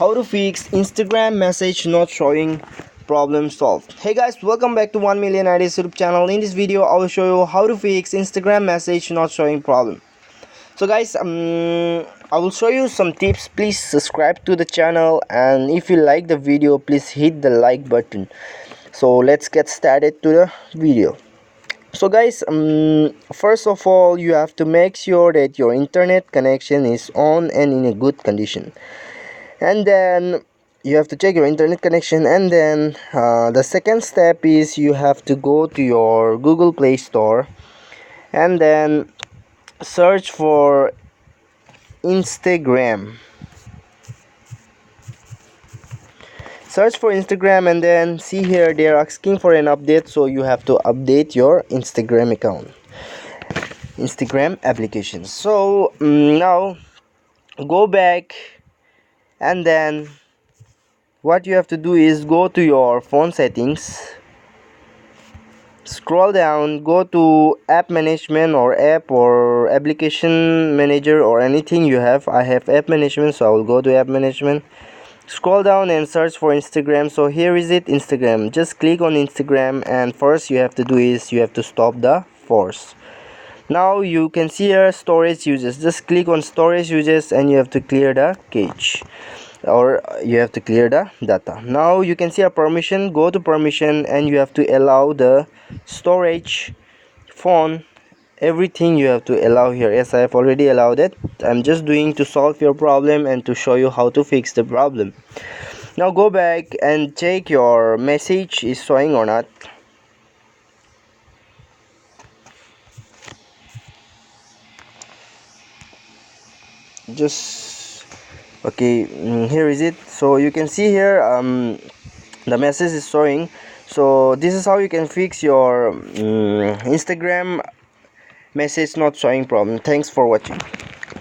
how to fix Instagram message not showing problem solved. Hey guys, welcome back to 1 million ideas YouTube channel. In this video I will show you how to fix Instagram message not showing problem. So guys, I will show you some tips. Please subscribe to the channel, and if you like the video, please hit the like button. So let's get started to the video. So guys, first of all, you have to make sure that your internet connection is on and in a good condition, and then you have to check your internet connection. And then the second step is you have to go to your Google Play Store and then search for Instagram. And then see here they are asking for an update, so you have to update your Instagram account, Instagram application. So now go back, and then what you have to do is go to your phone settings, scroll down, go to app management or app or application manager or anything you have. I have app management, so I will go to app management, scroll down and search for Instagram. So here is it, Instagram. Just click on Instagram, and first you have to do is you have to stop the force. Now you can see here storage uses. Just click on storage uses and you have to clear the cache, or you have to clear the data. Now you can see a permission. Go to permission and you have to allow the storage, phone, everything you have to allow here. Yes, I have already allowed it. I'm just doing to solve your problem and to show you how to fix the problem. Now go back and check your message is showing or not. Just okay, here is it. So you can see here the message is showing. So this is how you can fix your Instagram message not showing problem. Thanks for watching.